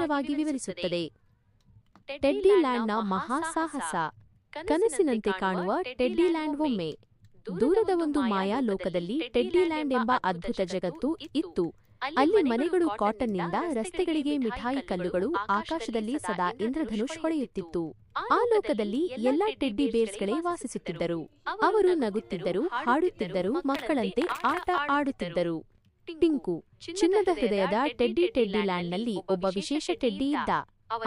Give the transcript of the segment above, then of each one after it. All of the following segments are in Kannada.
ವಿವರವಾಗಿ ವಿವರಿಸುತ್ತದೆ. ಟೆಡ್ಡಿಲ್ಯಾಂಡ್ನ ಮಹಾ ಸಾಹಸ. ಕನಸಿನಂತೆ ಕಾಣುವ ಟೆಡ್ಡಿಲ್ಯಾಂಡ್. ಒಮ್ಮೆ ದೂರದ ಒಂದು ಮಾಯಾ ಲೋಕದಲ್ಲಿ ಟೆಡ್ಡಿಲ್ಯಾಂಡ್ ಎಂಬ ಅದ್ಭುತ ಜಗತ್ತು ಇತ್ತು. ಅಲ್ಲಿ ಮನೆಗಳು ಕಾಟನ್ನಿಂದ, ರಸ್ತೆಗಳಿಗೆ ಮಿಠಾಯಿ ಕಲ್ಲುಗಳು, ಆಕಾಶದಲ್ಲಿ ಸದಾ ಇಂದ್ರಧನುಷ್ ಹೊಳೆಯುತ್ತಿತ್ತು. ಆ ಲೋಕದಲ್ಲಿ ಎಲ್ಲ ಟೆಡ್ಡಿ ಬೇರ್ಸ್ಗಳೇ ವಾಸಿಸುತ್ತಿದ್ದರು. ಅವರು ನಗುತ್ತಿದ್ದರು, ಹಾಡುತ್ತಿದ್ದರು, ಮಕ್ಕಳಂತೆ ಆಟ ಆಡುತ್ತಿದ್ದರು. ಟಿಂಕು, ಚಿನ್ನದ ಹೃದಯದ ಟೆಡ್ಡಿಲ್ಯಾಂಡ್ನಲ್ಲಿ ಒಬ್ಬ ವಿಶೇಷ ಟೆಡ್ಡಿ ಇದ್ದ.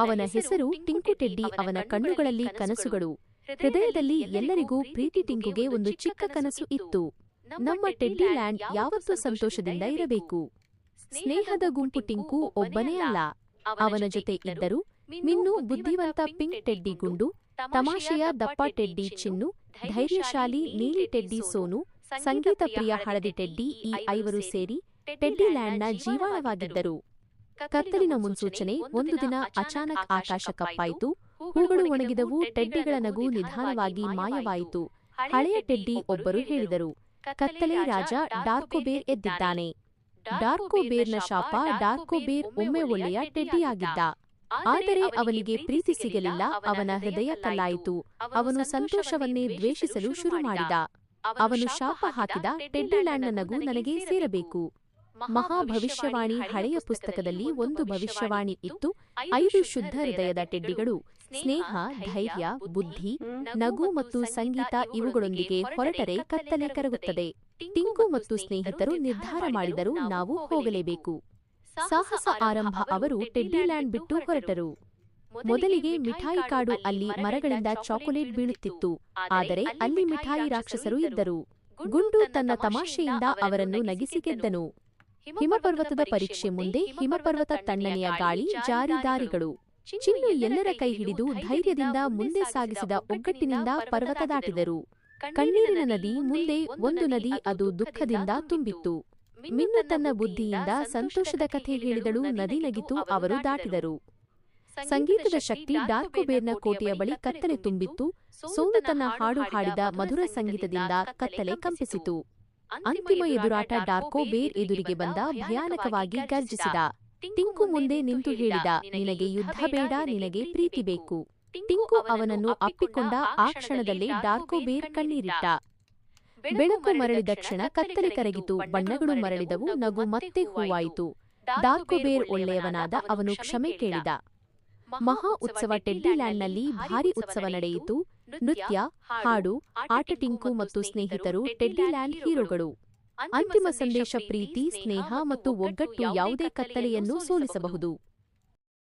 ಅವನ ಹೆಸರು ಟಿಂಕು ಟೆಡ್ಡಿ. ಅವನ ಕಣ್ಣುಗಳಲ್ಲಿ ಕನಸುಗಳು, ಹೃದಯದಲ್ಲಿ ಎಲ್ಲರಿಗೂ ಪ್ರೀತಿ. ಟಿಂಕುಗೆ ಒಂದು ಚಿಕ್ಕ ಕನಸು ಇತ್ತು. ನಮ್ಮ ಟೆಡ್ಡಿಲ್ಯಾಂಡ್ ಯಾವತ್ತೂ ಸಂತೋಷದಿಂದ ಇರಬೇಕು. ಸ್ನೇಹದ ಗುಂಪು. ಟಿಂಕು ಒಬ್ಬನೇ ಅಲ್ಲ, ಅವನ ಜೊತೆ ಇದ್ದರು ಮಿನ್ನು, ಬುದ್ಧಿವಂತ ಪಿಂಕ್ ಟೆಡ್ಡಿ ಗುಂಡು, ತಮಾಷೆಯ ದಪ್ಪ ಟೆಡ್ಡಿ ಚಿನ್ನು, ಧೈರ್ಯಶಾಲಿ ನೀಲಿ ಟೆಡ್ಡಿ ಸೋನು, ಸಂಗೀತ ಪ್ರಿಯ ಹಳದಿ ಟೆಡ್ಡಿ. ಈ 5 ಸೇರಿ ಟೆಡ್ಡಿಲ್ಯಾಂಡ್ನ ಜೀವಾಳವಾಗಿದ್ದರು. ಕತ್ತಲಿನ ಮುನ್ಸೂಚನೆ. ಒಂದು ದಿನ ಅಚಾನಕ್ ಆಕಾಶ ಕಪ್ಪಾಯಿತು, ಹೂಗಳು ಒಣಗಿದವು, ಟೆಡ್ಡಿಗಳ ನಗು ನಿಧಾನವಾಗಿ ಮಾಯವಾಯಿತು. ಹಳೆಯ ಟೆಡ್ಡಿ ಒಬ್ಬರು ಹೇಳಿದರು, ಕತ್ತಲೆ ರಾಜ ಡಾರ್ಕೋಬೇರ್ ಎದ್ದಿದ್ದಾನೆ. ಡಾರ್ಕೋಬೇರ್ನ ಶಾಪ. ಡಾರ್ಕೋಬೇರ್ ಒಮ್ಮೆ ಒಳ್ಳೆಯ ಟೆಡ್ಡಿಯಾಗಿದ್ದ, ಆದರೆ ಅವನಿಗೆ ಪ್ರೀತಿ ಸಿಗಲಿಲ್ಲ. ಅವನ ಹೃದಯ ಕಲ್ಲಾಯಿತು. ಅವನು ಸಂತೋಷವನ್ನೇ ದ್ವೇಷಿಸಲು ಶುರು ಮಾಡಿದ. ಅವನು ಶಾಪ ಹಾಕಿದ, ಟೆಡ್ಡಿಲ್ಯಾಂಡ್ನ ನಗು ನನಗೆ ಸೇರಬೇಕು. ಮಹಾ ಭವಿಷ್ಯವಾಣಿ. ಹಳೆಯ ಪುಸ್ತಕದಲ್ಲಿ ಒಂದು ಭವಿಷ್ಯವಾಣಿ ಇತ್ತು. 5 ಶುದ್ಧ ಹೃದಯದ ಟೆಡ್ಡಿಗಳು ಸ್ನೇಹ, ಧೈರ್ಯ, ಬುದ್ಧಿ, ನಗು ಮತ್ತು ಸಂಗೀತ ಇವುಗಳೊಂದಿಗೆ ಹೊರಟರೆ ಕತ್ತಲೆ ಕರಗುತ್ತದೆ. ಟಿಂಕು ಮತ್ತು ಸ್ನೇಹಿತರು ನಿರ್ಧಾರ ಮಾಡಿದರು, ನಾವು ಹೋಗಲೇಬೇಕು. ಸಾಹಸ ಆರಂಭ. ಅವರು ಟೆಡ್ಡಿಲ್ಯಾಂಡ್ ಬಿಟ್ಟು ಹೊರಟರು. ಮೊದಲಿಗೆ ಮಿಠಾಯಿ ಕಾಡು. ಅಲ್ಲಿ ಮರಗಳಿಂದ ಚಾಕೊಲೇಟ್ ಬೀಳುತ್ತಿತ್ತು, ಆದರೆ ಅಲ್ಲಿ ಮಿಠಾಯಿ ರಾಕ್ಷಸರು ಇದ್ದರು. ಗುಂಡು ತನ್ನ ತಮಾಷೆಯಿಂದ ಅವರನ್ನು ನಗಿಸಿ ಗೆದ್ದನು. ಹಿಮಪರ್ವತದ ಪರೀಕ್ಷೆ. ಮುಂದೆ ಹಿಮಪರ್ವತ. ತಣ್ಣನೆಯ ಗಾಳಿ, ಜಾರಿ ದಾರಿಗಳು. ಚಿನ್ನು ಎಲ್ಲರ ಕೈ ಹಿಡಿದು ಧೈರ್ಯದಿಂದ ಮುಂದೆ ಸಾಗಿಸಿದ. ಒಗ್ಗಟ್ಟಿನಿಂದ ಪರ್ವತ ದಾಟಿದರು. ಕಣ್ಣೀರಿನ ನದಿ. ಮುಂದೆ ಒಂದು ನದಿ, ಅದು ದುಃಖದಿಂದ ತುಂಬಿತ್ತು. ಮಿನ್ನು ತನ್ನ ಬುದ್ಧಿಯಿಂದ ಸಂತೋಷದ ಕಥೆ ಹೇಳಿದಳು. ನದಿ ನಗಿತು, ಅವರು ದಾಟಿದರು. ಸಂಗೀತದ ಶಕ್ತಿ. ಡಾರ್ಕೋಬೇರ್ನ ಕೋಟೆಯ ಬಳಿ ಕತ್ತಲೆ ತುಂಬಿತ್ತು. ಸೋನು ತನ್ನ ಹಾಡು ಹಾಡಿದ. ಮಧುರ ಸಂಗೀತದಿಂದ ಕತ್ತಲೆ ಕಂಪಿಸಿತು. ಅಂತಿಮ ಎದುರಾಟ. ಡಾರ್ಕೋಬೇರ್ ಎದುರಿಗೆ ಬಂದ, ಭಯಾನಕವಾಗಿ ಗರ್ಜಿಸಿದ. ಟಿಂಕು ಮುಂದೆ ನಿಂತು ಹೇಳಿದ, ನಿನಗೆ ಯುದ್ಧ ಬೇಡ, ನಿನಗೆ ಪ್ರೀತಿ ಬೇಕು. ಟಿಂಕು ಅವನನ್ನು ಅಪ್ಪಿಕೊಂಡ. ಆ ಕ್ಷಣದಲ್ಲೇ ಡಾರ್ಕೋಬೇರ್ ಕಣ್ಣೀರಿಟ್ಟ. ಬೆಳಕು ಮರಳಿದ ಕ್ಷಣ ಕತ್ತಲೆ ಕರಗಿತು, ಬಣ್ಣಗಳು ಮರಳಿದವು, ನಗು ಮತ್ತೆ ಹೂವಾಯಿತು. ಡಾರ್ಕೋಬೇರ್ ಒಳ್ಳೆಯವನಾದ. ಅವನು ಕ್ಷಮೆ ಕೇಳಿದ. ಮಹಾ ಉತ್ಸವ. ಟೆಡ್ಡಿಲ್ಯಾಂಡ್ನಲ್ಲಿ ಭಾರಿ ಉತ್ಸವ ನಡೆಯಿತು. ನೃತ್ಯ, ಹಾಡು, ಆಟ. ಟಿಂಕು ಮತ್ತು ಸ್ನೇಹಿತರು ಟೆಡ್ಡಿಲ್ಯಾಂಡ್ ಹೀರೋಗಳು. ಅಂತಿಮ ಸಂದೇಶ. ಪ್ರೀತಿ, ಸ್ನೇಹ ಮತ್ತು ಒಗ್ಗಟ್ಟು ಯಾವುದೇ ಕತ್ತಲೆಯನ್ನು ಸೋಲಿಸಬಹುದು.